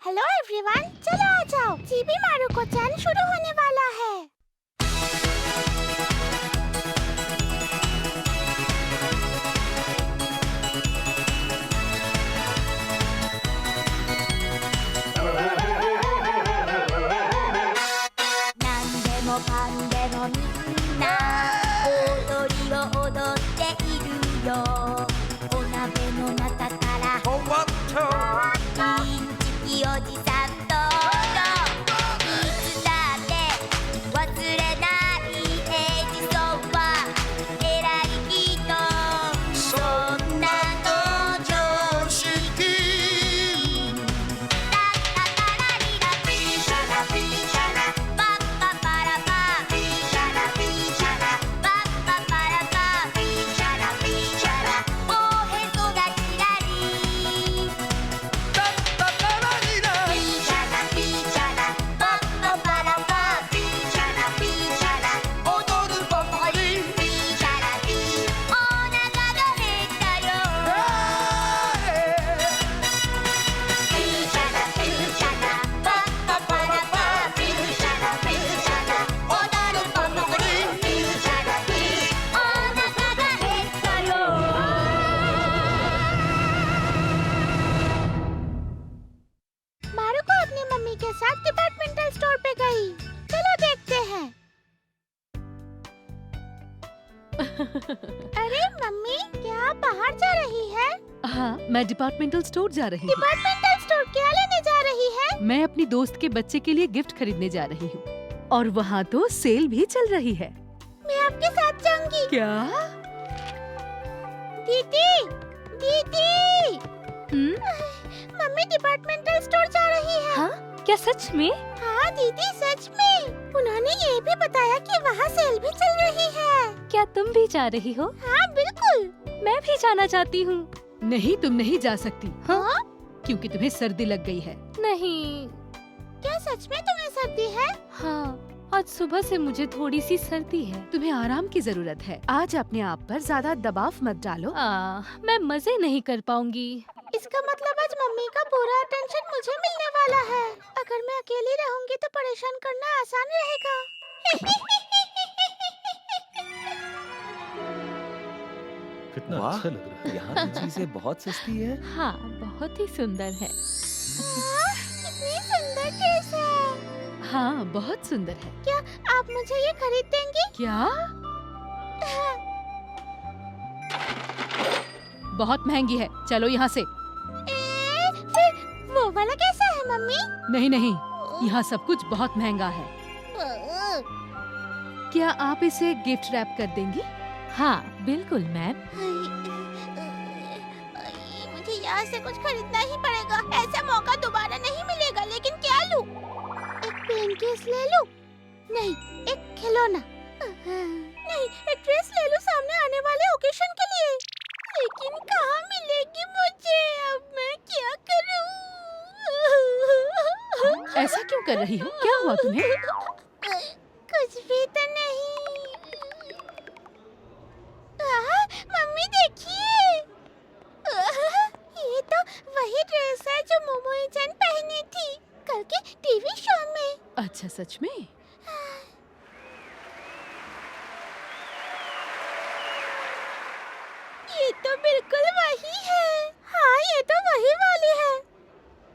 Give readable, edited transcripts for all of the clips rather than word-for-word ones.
Hello everyone, चलो आ जाओ। GB Marco चैन शुरू होने वाला है। नांदेमो कांदेमो मिन्ना ओदोरीを踊っているよ。お鍋の中からインチキおじさんといつだって忘れないエジソンは偉い人。そんなの常識。ラッタタラリラピーシャラピーシャラパッパパラパピーシャラピーシャラパッパパラパピーシャラピーシャラおへそがキラリタッタタラリラピーシャラピーシャラパッパパラパピーシャラピーシャラ踊るパパリピーシャラピーお腹が減ったよ。ピーシャラピーシャラパッパパラパピーシャラピーシャラ踊るパパリピーシャラピーお腹が減ったよ。मारुको अपनी मम्मी के साथ डिपार्टमेंटल स्टोर पे गई। चलो देखते हैं। अरे मम्मी, क्या आप बाहर जा रही है? हाँ, मैं डिपार्टमेंटल स्टोर जा रही हूँ। डिपार्टमेंटल स्टोर क्या लेने जा रही है? मैं अपनी दोस्त के बच्चे के लिए गिफ्ट खरीदने जा रही हूँ और वहाँ तो सेल भी चल रही है। मैं आपके साथ जाऊंगी। क्या? दीदी, दीदी, मम्मी डिपार्टमेंटल स्टोर जा रही है। हाँ? क्या सच में? हाँ दीदी, सच में। उन्होंने ये भी बताया कि वहाँ सेल भी चल रही है। क्या तुम भी जा रही हो? हाँ बिल्कुल। मैं भी जाना चाहती हूँ। नहीं, तुम नहीं जा सकती हाँ? क्योंकि तुम्हें सर्दी लग गई है। नहीं। क्या सच में तुम्हें सर्दी है? हाँ, आज सुबह से मुझे थोड़ी सी सर्दी है। तुम्हें आराम की जरूरत है। आज अपने आप पर ज्यादा दबाव मत डालो। मैं मजे नहीं कर पाऊंगी। इसका मतलब आज मम्मी का पूरा अटेंशन मुझे मिलने वाला है। अगर मैं अकेली रहूंगी तो परेशान करना आसान रहेगा। कितना वाह, अच्छा लग रहा है। यहाँ की चीजें बहुत सस्ती है। हाँ, बहुत ही सुंदर है। कितनी सुंदर ड्रेस है। हाँ, बहुत सुंदर है। क्या आप मुझे ये खरीद देंगी? क्या? बहुत महंगी है, चलो यहाँ से। फिर वो वाला कैसा है मम्मी? नहीं नहीं, यहाँ सब कुछ बहुत महंगा है। क्या आप इसे गिफ्ट रैप कर देंगी? हाँ, बिल्कुल मैम। मुझे यहाँ से कुछ खरीदना ही पड़ेगा। ऐसा मौका दोबारा नहीं मिलेगा। लेकिन क्या लूँ? एक पेन केस ले लूँ? नहीं, एक खिलौना? नहीं, एक ड्रेस ले लूँ सामने आने वाले ओकेशन के लिए। लेकिन कहाँ मिलेगी मुझे? अब मैं क्या करूँ? ऐसा क्यों कर रही हो? क्या हुआ तुम्हें? कुछ भी तो नहीं। मम्मी देखिए, ये तो वही ड्रेस है जो मोमोई-चन पहनी थी कल के टीवी शो में। अच्छा, सच में? ये तो बिल्कुल वही है। हाँ, ये तो वही वाली है।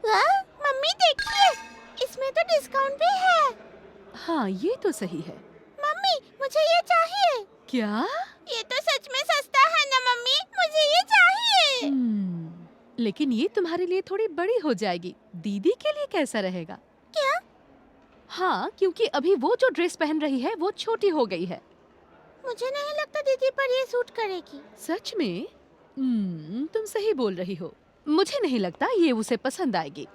वाह, मम्मी देखिए, इसमें तो डिस्काउंट भी है। हाँ, ये तो सही है। मम्मी, मुझे ये चाहिए। क्या? ये तो सच में सस्ता है ना मम्मी, मुझे ये चाहिए। लेकिन ये तुम्हारे लिए थोड़ी बड़ी हो जाएगी। दीदी के लिए कैसा रहेगा? क्या? हाँ, क्योंकि अभी वो जो ड्रेस पहन रही है वो छोटी हो गई है। मुझे नहीं लगता दीदी पर ये सूट करेगी। सच में? तुम सही बोल रही हो। मुझे नहीं लगता ये उसे पसंद आएगी।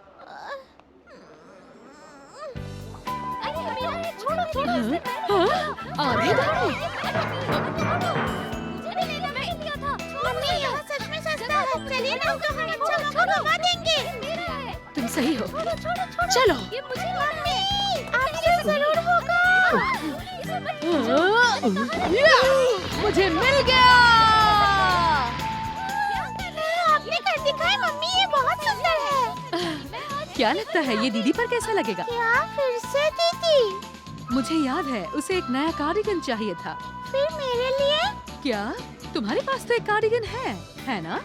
छोड़ो छोड़ो इसे। आधे दाम? मुझे भी लेना, मैं लिया था। मम्मी, यहाँ सच में सस्ता है। चलिए ना, तो हम अच्छा मौका घुमा देंगे। मेरा है। तुम सही हो। छोड़ो छोड़ो छोड़ो। चलो। ये मुझे मम्मी, आपसे जरूर होगा। मुझे मिल गया। आपने कर दिखाया मम्मी, ये बहुत सुंदर है। क्या लगता है ये दीदी पर कैसा लगेगा? क्या फिर से दीदी? मुझे याद है उसे एक नया कार्डिगन चाहिए था। फिर मेरे लिए? क्या तुम्हारे पास तो एक कार्डिगन है ना?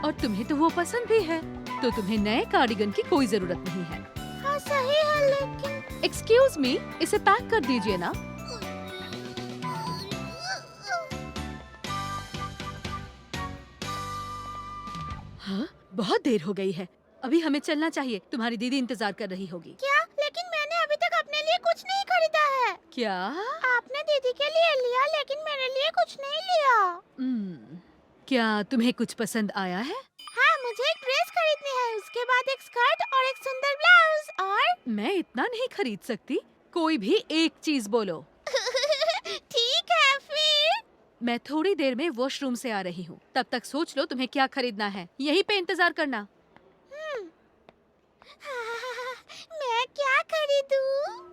और तुम्हें तो वो पसंद भी है, तो तुम्हें नए कार्डिगन की कोई जरूरत नहीं है। हाँ सही है, लेकिन एक्सक्यूज मी, इसे पैक कर दीजिए ना। हाँ, बहुत देर हो गई है, अभी हमें चलना चाहिए। तुम्हारी दीदी इंतजार कर रही होगी। क्या? लेकिन मैंने अभी तक अपने लिए कुछ नहीं खरीदा है। क्या? आपने दीदी के लिए लिया, लेकिन मेरे लिए कुछ नहीं लिया। क्या तुम्हें कुछ पसंद आया है? हाँ, मुझे एक ड्रेस खरीदनी है, उसके बाद एक स्कर्ट और एक सुंदर ब्लाउज। और मैं इतना नहीं खरीद सकती, कोई भी एक चीज बोलो। ठीक है फिर। मैं थोड़ी देर में वॉशरूम से आ रही हूँ, तब तक सोच लो तुम्हें क्या खरीदना है। यहीं पे इंतजार करना। मैं क्या खरीदूं?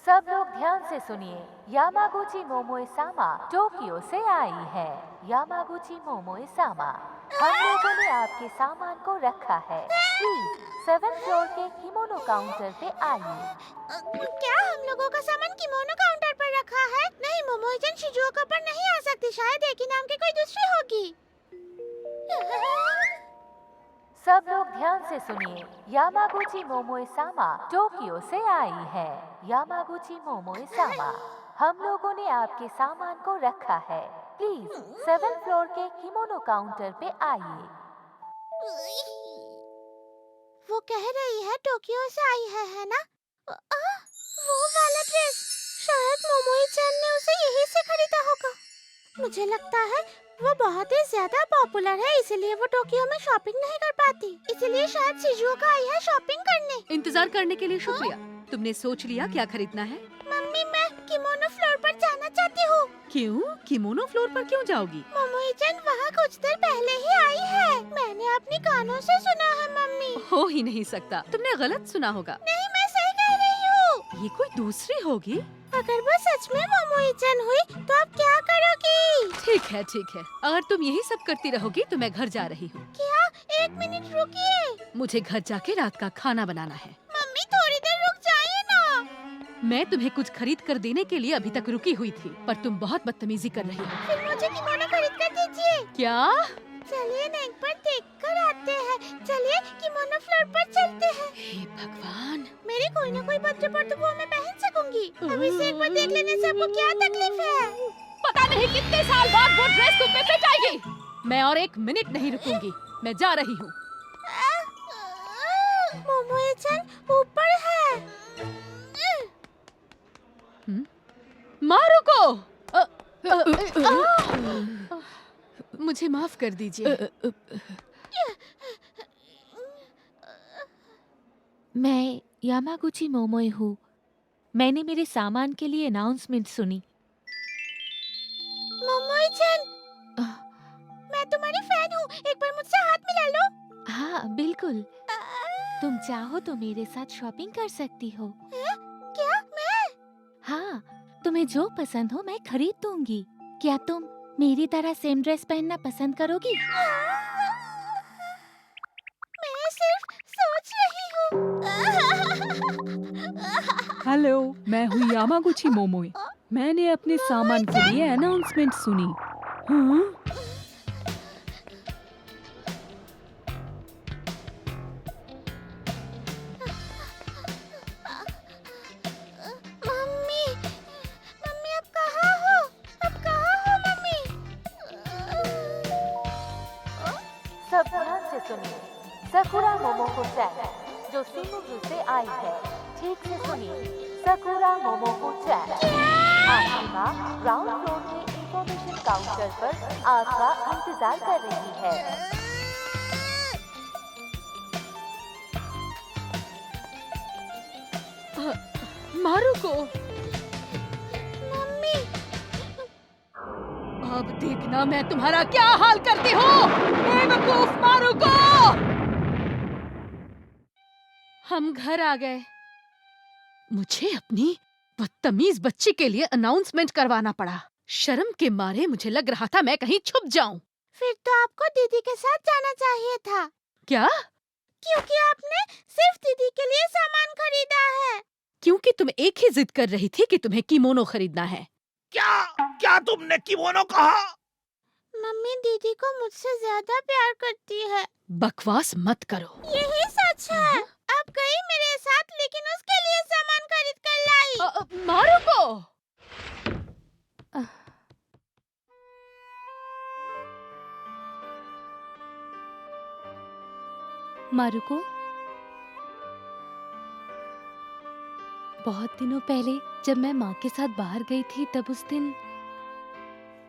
सब लोग ध्यान से सुनिए। यामागुची मोमोए-सामा टोक्यो से आई है। यामागुची मोमोए-सामा, हम लोगों ने आपके सामान को रखा है। प्लीज 7th फ्लोर के किमोनो काउंटर पे आइए। क्या हम लोगों का सामान किमोनो काउंटर पर रखा है? नहीं, मोमोई-चन शिजुओका पर नहीं आ सकती, शायद एक ही नाम की कोई दूसरी होगी। सब लोग ध्यान से सुनिए। यामागुची मोमोए-सामा टोक्यो से आई है। यामागुची मोमोए-सामा, हम लोगों ने आपके सामान को रखा है। प्लीज 7th फ्लोर के किमोनो काउंटर पे आइए। वो कह रही है टोक्यो से आई है ना? वो वाला ड्रेस, शायद मोमोई-चन ने उसे यहीं से खरीदा होगा। मुझे लगता है वो बहुत ही ज्यादा पॉपुलर है, इसलिए वो टोक्यो में शॉपिंग नहीं कर पाती, इसलिए शायद शिजुओका आई है शॉपिंग करने। इंतजार करने के लिए शुक्रिया। तुमने सोच लिया क्या खरीदना है? मम्मी, मैं किमोनो फ्लोर पर जाना चाहती हूँ। क्यों? किमोनो फ्लोर पर क्यों जाओगी? मोमोई-चन वहाँ कुछ देर पहले ही आई है, मैंने अपनी कानों से सुना है मम्मी। हो ही नहीं सकता, तुमने गलत सुना होगा। नहीं, मैं सही कह रही हूँ। ये कोई दूसरी होगी। अगर वो सच में मोमोई-चन हुई तो आप क्या करोगी? ठीक है, अगर तुम यही सब करती रहोगी तो मैं घर जा रही हूँ। क्या? एक मिनट रुकिए। मुझे घर जाके रात का खाना बनाना है। मम्मी, थोड़ी देर रुक जाइए ना। मैं तुम्हें कुछ खरीद कर देने के लिए अभी तक रुकी हुई थी, पर तुम बहुत बदतमीजी कर रही हो। फिर मुझे किमोनो खरीद कर दीजिए। क्या? चलिए ना एक बार देख कर आते हैं। चलिए किमोनो फ्लोर पर चलते हैं। हे भगवान, मेरी कोई ना कोई बर्थडे पर तो वो मैं पहन सकूंगी। अभी से एक बार देख लेने से आपको क्या तकलीफ है? पता नहीं कितने साल बाद वो ड्रेस तुम पे फिट आएगी। मैं और एक मिनट नहीं रुकूंगी, मैं जा रही हूँ। मोमोई-चन ऊपर है। मारुको! मुझे माफ कर दीजिए। मैं यामागुची मोमोए हूँ। मैंने मेरे सामान के लिए अनाउंसमेंट सुनी। मोमोई-चन, मैं तुम्हारी फैन हूँ, एक बार मुझसे हाथ मिला लो। हाँ बिल्कुल, तुम चाहो तो मेरे साथ शॉपिंग कर सकती हो। क्या? मैं? हाँ, तुम्हें जो पसंद हो मैं खरीद दूंगी। क्या तुम मेरी तरह सेम ड्रेस पहनना पसंद करोगी? मैं सिर्फ सोच रही हूँ। हेलो, मैं हूँ यामागुची मोमोए। मैंने अपने सामान के लिए अनाउंसमेंट सुनी। हाँ? मम्मी, मम्मी अब कहाँ हो? अब कहाँ हो मम्मी? सब ध्यान से सुनिए। सकुरा मोमोको-चैन जो शिमुजू से आई है, ठीक से सुनिए। सकुरा मोमोको-चैन आपकी माँ ग्राउंड फ्लोर के इंफॉर्मेशन काउंटर पर आपका इंतजार कर रही है। मारुको! मम्मी, अब देखना मैं तुम्हारा क्या हाल करती हूँ। बेवकूफ मारुको! हम घर आ गए। मुझे अपनी बदतमीज बच्ची के लिए अनाउंसमेंट करवाना पड़ा। शर्म के मारे मुझे लग रहा था मैं कहीं छुप जाऊं। फिर तो आपको दीदी के साथ जाना चाहिए था। क्या? क्योंकि आपने सिर्फ दीदी के लिए सामान खरीदा है। क्योंकि तुम एक ही जिद कर रही थी कि तुम्हें किमोनो खरीदना है। क्या क्या तुमने किमोनो कहा? मम्मी दीदी को मुझसे ज्यादा प्यार करती है। बकवास मत करो। यही सच है। अब गई मेरे साथ, लेकिन उसके लिए सामान खरीद कर लाई। मारुको! मारुको, बहुत दिनों पहले जब मैं माँ के साथ बाहर गई थी, तब उस दिन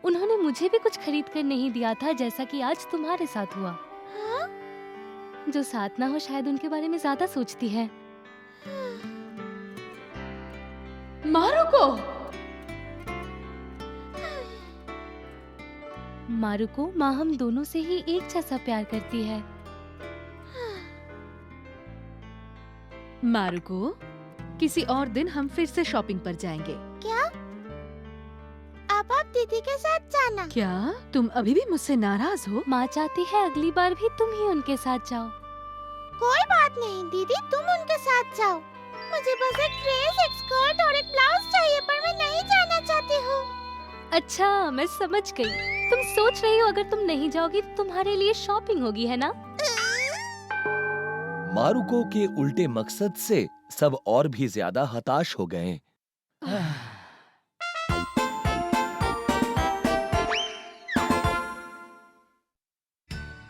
उन्होंने मुझे भी कुछ खरीद कर नहीं दिया था, जैसा कि आज तुम्हारे साथ हुआ। हाँ? जो साथ ना हो शायद उनके बारे में ज्यादा सोचती है। मारुको! मारुको, माँ हम दोनों से ही एक जैसा प्यार करती है। मारुको, किसी और दिन हम फिर से शॉपिंग पर जाएंगे। क्या? अब आप दीदी के साथ जाना? क्या तुम अभी भी मुझसे नाराज हो? माँ चाहती है अगली बार भी तुम ही उनके साथ जाओ। कोई बात नहीं दीदी, तुम उनके साथ जाओ। मुझे बस एक ड्रेस, एक स्कर्ट और एक ब्लाउज चाहिए, पर मैं नहीं जाना चाहती हूँ। अच्छा, मैं समझ गई। तुम सोच रही हो अगर तुम नहीं जाओगी तो तुम्हारे लिए शॉपिंग होगी, है ना? मारुको के उल्टे मकसद से सब और भी ज्यादा हताश हो गए।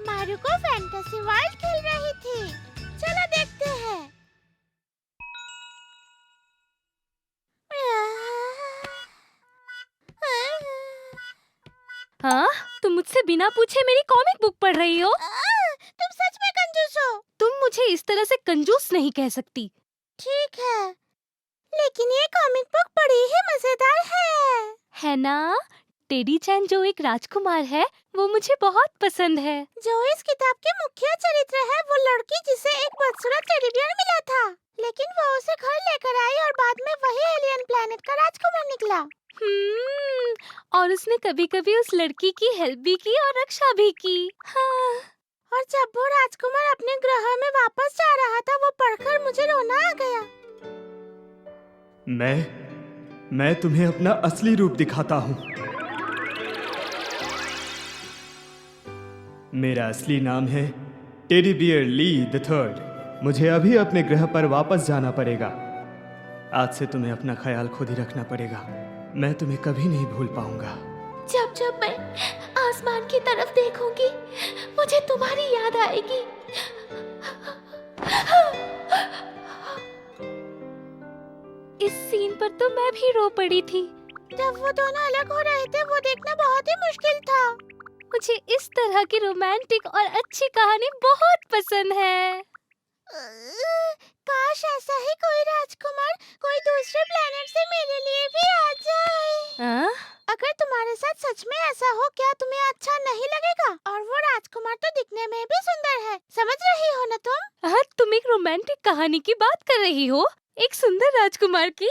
मारुको फैंटेसी वर्ल्ड खेल रही थी। चलो देखते हैं। हाँ, तुम मुझसे बिना पूछे मेरी कॉमिक बुक पढ़ रही हो? तुम सच में कंजूस हो। तुम मुझे इस तरह से कंजूस नहीं कह सकती। ठीक है, लेकिन ये कॉमिक बुक बड़ी ही मजेदार है ना? टेडी चैन जो एक राजकुमार है, वो मुझे बहुत पसंद है। जो इस किताब के मुख्य चरित्र है, वो लड़की जिसे एक बदसूरत टेडी बियर मिला था, लेकिन वो उसे घर लेकर आई और बाद में वही एलियन प्लेनेट का राजकुमार निकला। और उसने कभी-कभी उस लड़की की हेल्प भी की और रक्षा भी की। हाँ। और जब वो राजकुमार अपने ग्रह में वापस जा रहा था, वो पढ़कर मुझे रोना आ गया। मैं तुम्हें अपना असली रूप दिखाता हूँ। मेरा असली नाम है Teddy Bear Lee the third. मुझे अभी अपने ग्रह पर वापस जाना पड़ेगा। आज से तुम्हें अपना ख्याल खुद ही रखना पड़ेगा। मैं तुम्हें कभी नहीं भूल पाऊंगा। जब जब मैं आसमान की तरफ देखूंगी, मुझे तुम्हारी याद आएगी। इस सीन पर तो मैं भी रो पड़ी थी। जब वो दोनों अलग हो रहे थे, वो देखना बहुत ही मुश्किल था। मुझे इस तरह की रोमांटिक और अच्छी कहानी बहुत पसंद है। काश ऐसा ही कोई राजकुमार कोई दूसरे प्लेनेट से मेरे लिए भी आ जाए। अगर तुम्हारे साथ सच में ऐसा हो, क्या तुम्हें अच्छा नहीं लगेगा? और वो राजकुमार तो दिखने में भी सुंदर है, समझ रही हो ना तुम? हाँ, तुम एक रोमांटिक कहानी की बात कर रही हो? एक सुंदर राजकुमार की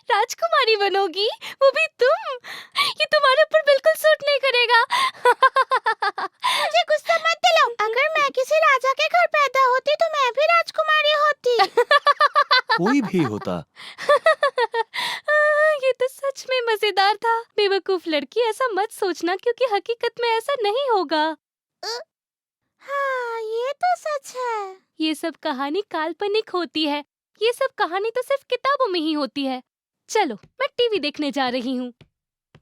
राजकुमारी बनोगी, वो भी तुम? ये तुम्हारे ऊपर बिल्कुल सूट नहीं करेगा। मुझे गुस्सा मत दिलाओ। अगर मैं किसी राजा के घर पैदा होती तो मैं भी राजकुमारी होती। कोई भी होता। ये तो सच में मजेदार था। बेवकूफ लड़की, ऐसा मत सोचना, क्योंकि हकीकत में ऐसा नहीं होगा। हाँ, ये तो सच है। ये सब कहानी काल्पनिक होती है। ये सब कहानी तो सिर्फ किताबों में ही होती है। चलो, मैं टीवी देखने जा रही हूँ।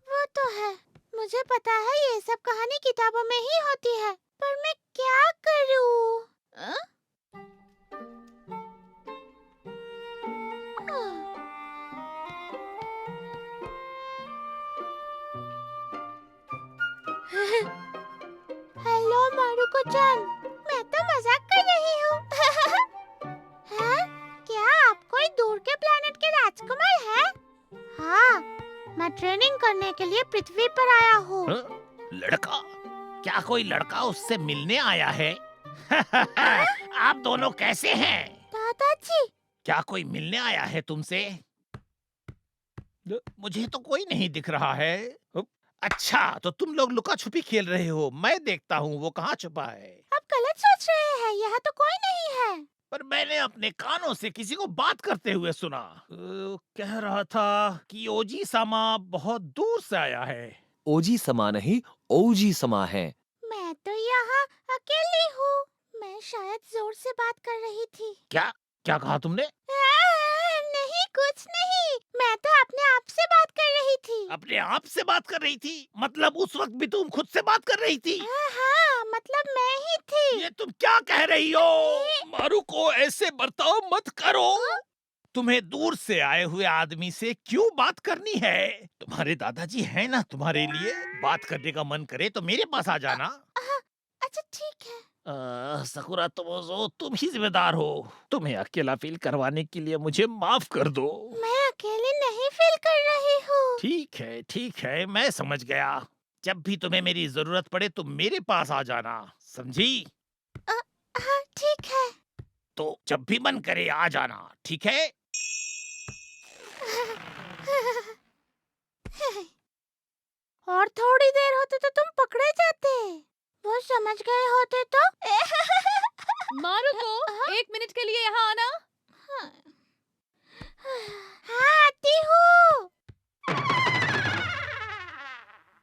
वो तो है, मुझे पता है ये सब कहानी किताबों में ही होती है, पर मैं क्या करूँ? हेलो मारुको-चान, मैं तो मजाक कर रही हूँ। हाँ? क्या आप कोई दूर के प्लेनेट के राजकुमार हैं? हाँ, मैं ट्रेनिंग करने के लिए पृथ्वी पर आया हूँ। लड़का? क्या कोई लड़का उससे मिलने आया है? आप दोनों कैसे हैं? दादाजी, क्या कोई मिलने आया है तुमसे? मुझे तो कोई नहीं दिख रहा है। अच्छा, तो तुम लोग लुका छुपी खेल रहे हो। मैं देखता हूँ वो कहाँ छुपा है। आप गलत सोच रहे हैं। मैंने अपने कानों से किसी को बात करते हुए सुना। कह रहा था कि ओजी सामा बहुत दूर से आया है। ओजी समा नहीं, ओजी समा है। मैं तो यहाँ अकेली हूँ। मैं शायद जोर से बात कर रही थी। क्या क्या कहा तुमने? नहीं, कुछ नहीं। मैं तो अपने आप से बात कर रही थी। अपने आप से बात कर रही थी? मतलब उस वक्त भी तुम खुद से बात कर रही थी? हाँ, मतलब मैं ही थी। ये तुम क्या कह रही हो? मारुको, ऐसे बर्ताव मत करो। तुम्हें दूर से आए हुए आदमी से क्यों बात करनी है? तुम्हारे दादाजी हैं ना तुम्हारे लिए। बात करने का मन करे तो मेरे पास आ जाना। अच्छा ठीक है। सकुरा तोमोज़ो, तुम ही जिम्मेदार हो। तुम्हें अकेला फील करवाने के लिए मुझे माफ कर दो। मैं अकेले नहीं फील कर रही हूँ। ठीक है, मैं समझ गया। जब भी तुम्हें मेरी जरूरत पड़े तुम मेरे पास आ जाना, समझी? हाँ ठीक है। तो जब भी मन करे आ जाना, ठीक है? और थोड़ी देर होते तो तुम पकड़े जाते। वो समझ गए होते तो। मारुको, 1 मिनट के लिए यहाँ आना। हाँ, आती हूँ।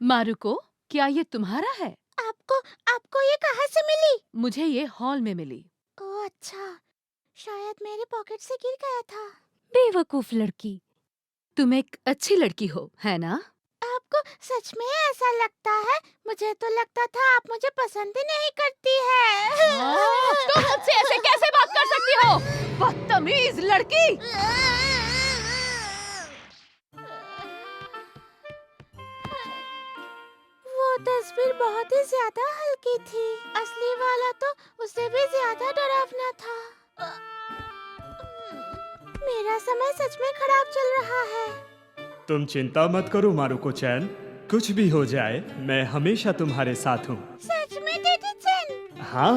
मारुको, क्या ये तुम्हारा है? आपको ये कहाँ से मिली? मुझे ये हॉल में मिली। ओह अच्छा, शायद मेरे पॉकेट से गिर गया था। बेवकूफ लड़की, तुम एक अच्छी लड़की हो, है ना? आपको सच में ऐसा लगता है? मुझे तो लगता था आप मुझे पसंद ही नहीं करती है। तुम मुझसे ऐसे कैसे बात कर सकती हो? बदतमीज लड़की! वो तस्वीर बहुत ही ज्यादा हल्की थी। असली वाला तो उससे भी ज्यादा डरावना था। मेरा समय सच में खराब चल रहा है। तुम चिंता मत करो मारुको चैन, कुछ भी हो जाए मैं हमेशा तुम्हारे साथ हूँ। सच में टेडी चैन? हाँ,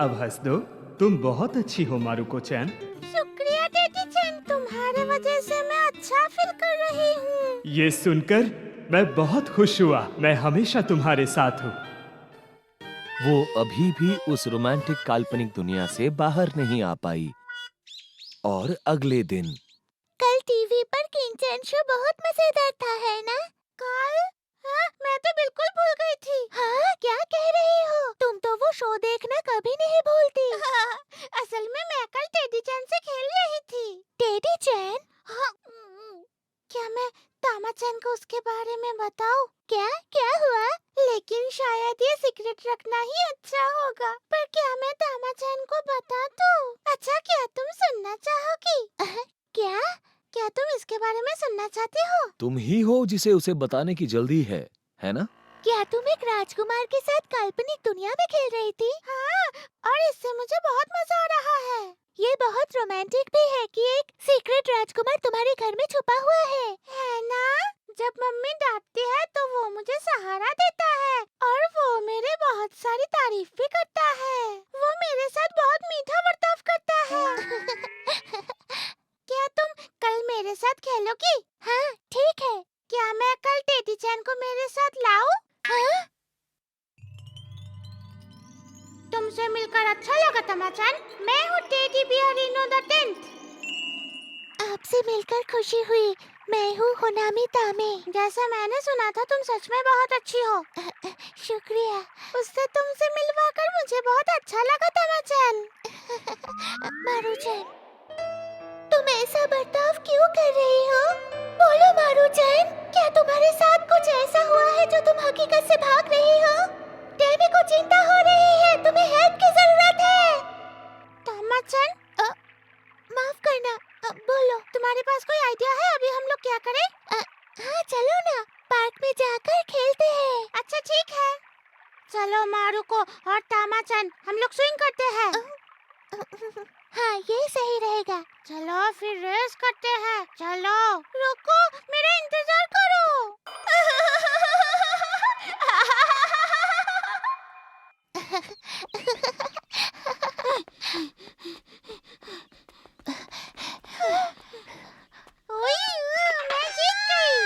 अब हंस दो। तुम बहुत अच्छी हो मारुको चैन। शुक्रिया टेडी चैन, तुम्हारे वजह से मैं अच्छा फील कर रही हूँ। ये सुनकर मैं बहुत खुश हुआ। मैं हमेशा तुम्हारे साथ हूँ। वो अभी भी उस रोमांटिक काल्पनिक दुनिया से बाहर नहीं आ पाई। और अगले दिन कल टीवी पर किंचन शो बहुत मजेदार था, है ना? कल? हाँ, मैं तो बिल्कुल भूल गई थी। हाँ, क्या कह रही हो? तुम तो वो शो देखना कभी नहीं भूलती। असल में मैं कल टेडी चैन से खेल रही थी। टेडी चैन? हाँ, क्या मैं तामा चैन को उसके बारे में बताऊं? क्या हुआ? लेकिन शायद ये सीक्रेट रखना ही अच्छा होगा। पर क्या मैं तामा चैन को बता दूं? अच्छा, क्या तुम सुनना चाहोगी? क्या तुम इसके बारे में सुनना चाहती हो? तुम ही हो जिसे उसे बताने की जल्दी है ना? क्या तुम एक राजकुमार के साथ काल्पनिक दुनिया में खेल रही थी? हाँ, और इससे मुझे बहुत मजा आ रहा है। ये बहुत रोमांटिक भी है कि एक सीक्रेट राजकुमार तुम्हारे घर में छुपा हुआ है ना? जब मम्मी डांटती है तो वो मुझे सहारा देता है और वो मेरे बहुत सारी तारीफ भी करता है। वो मेरे साथ बहुत मीठा बर्ताव करता है। क्या तुम कल मेरे साथ खेलोगी? हाँ, ठीक है। क्या मैं कल टेडी चैन को मेरे साथ लाऊं? हाँ? तुमसे मिलकर अच्छा लगा तमाचान। मैं हूँ teddy bear Eno the 10th। आपसे मिलकर खुशी हुई। मैं हूँ होनामी तामे। जैसा मैंने सुना था तुम सच में बहुत अच्छी हो। शुक्रिया। उससे तुमसे मिलवाकर मुझे बहुत अच्छा लगा तमाचान। मारू-चैन, तुम ऐसा बर्ताव क्यों कर रही हो? बोलो मारू-चैन, क्या तुम्हारे साथ कुछ ऐसा हुआ है जो तुम हकीकत से भाग रही हो? डेबी को चिंता हो रही है, तुम्हें हेल्प की जरूरत है। तामा-चैन, माफ करना, बोलो, तुम्हारे पास कोई आइडिया है? अभी हम लोग क्या करें? हाँ, चलो ना, पार्क में जाकर खेलते हैं। अच्छा ठीक है। चलो मारुको और तामा-चैन, हम लोग स्विंग करते हैं। हाँ, ये सही रहेगा। चलो फिर रेस करते हैं। चलो, रुको, मेरा इंतजार करो। ओए, मैं जीत गई।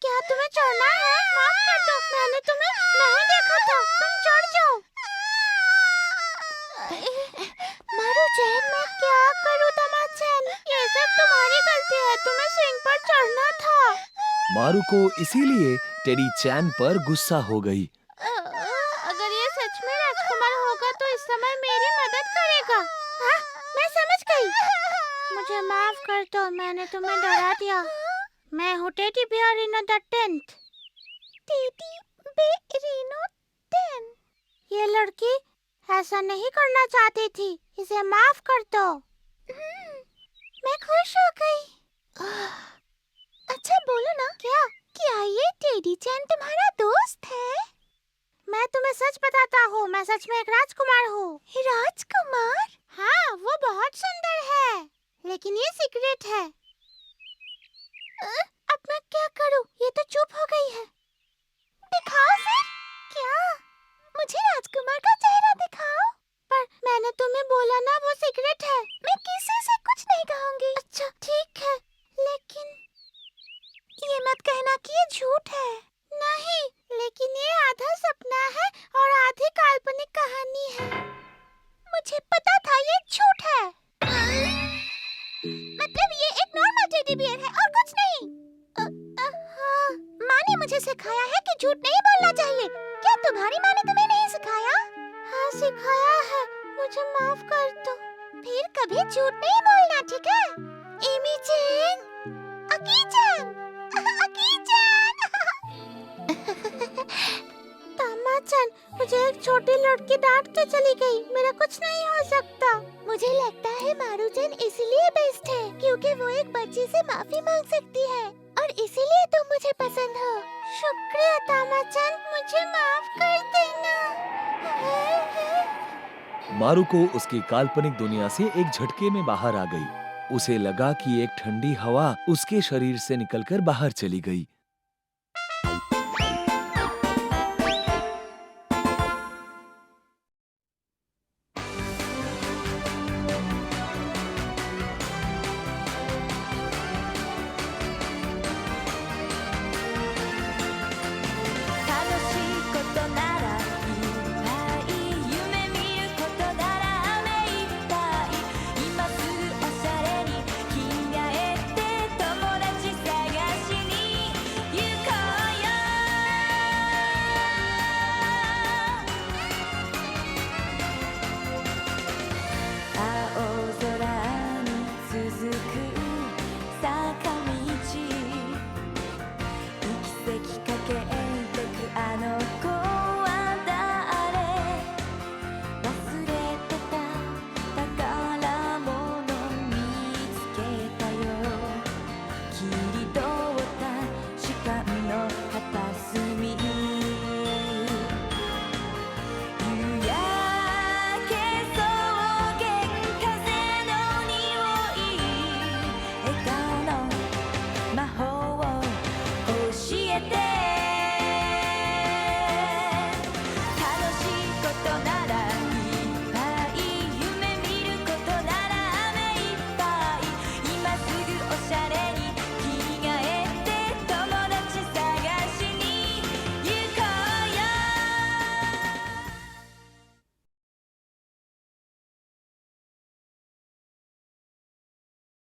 क्या तुम्हें चढ़ना है? माफ कर दो, मैंने तुम्हें नहीं देखा था। तुम चढ़ जाओ। मारुको इसीलिए टेडी चैन पर गुस्सा हो गई। अगर ये सच में राजकुमार होगा तो इस समय मेरी मदद करेगा। हाँ, मैं समझ गई। मुझे माफ कर दो, मैंने तुम्हें डरा दिया। मैं हूँ teddy bear Reno the 10th। Teddy bear Reno 10? ये लड़की ऐसा नहीं करना चाहती थी, इसे माफ कर दो। मैं खुश हो गई। अच्छा बोलो ना, क्या ये टेडी चैन तुम्हारा दोस्त है? मैं तुम्हें सच बताता हूँ, मैं सच में एक राजकुमार हूँ। राजकुमार? हाँ, वो बहुत सुंदर है, लेकिन ये सीक्रेट है। अब मैं क्या करूँ? ये तो चुप हो गई है। दिखाओ फिर। क्या? मुझे राजकुमार का चेहरा दिखाओ। पर मैंने तुम्हें बोला ना, वो सीक्रेट है। मैं किसी से कुछ नहीं कहूँगी। अच्छा ठीक है, लेकिन ये मत कहना कि ये झूठ है। नहीं, लेकिन ये आधा सपना है और आधी काल्पनिक कहानी है। मुझे पता था ये झूठ है। मतलब ये एक नॉर्मल टेडी बियर है और कुछ नहीं। हाँ, माँ ने मुझे सिखाया है कि झूठ नहीं बोलना चाहिए। क्या तुम्हारी माँ ने तुम्हें नहीं सिखाया? हाँ सिखाया है, मुझे माफ कर दो। फिर कभी झूठ नहीं बोलना, ठीक है? एमी चैन, अकी चैन, तामा-चन, मुझे एक छोटी लड़की डांट के चली गई। मेरा कुछ नहीं हो सकता। मुझे लगता है मारू-चन इसलिए बेस्ट है क्योंकि वो एक बच्ची से माफी मांग सकती है और इसीलिए तुम मुझे पसंद हो। शुक्रिया तामा-चन, मुझे माफ कर देना। मारुको उसकी काल्पनिक दुनिया से एक झटके में बाहर आ गई। उसे लगा कि एक ठंडी हवा उसके शरीर से निकलकर बाहर चली गई।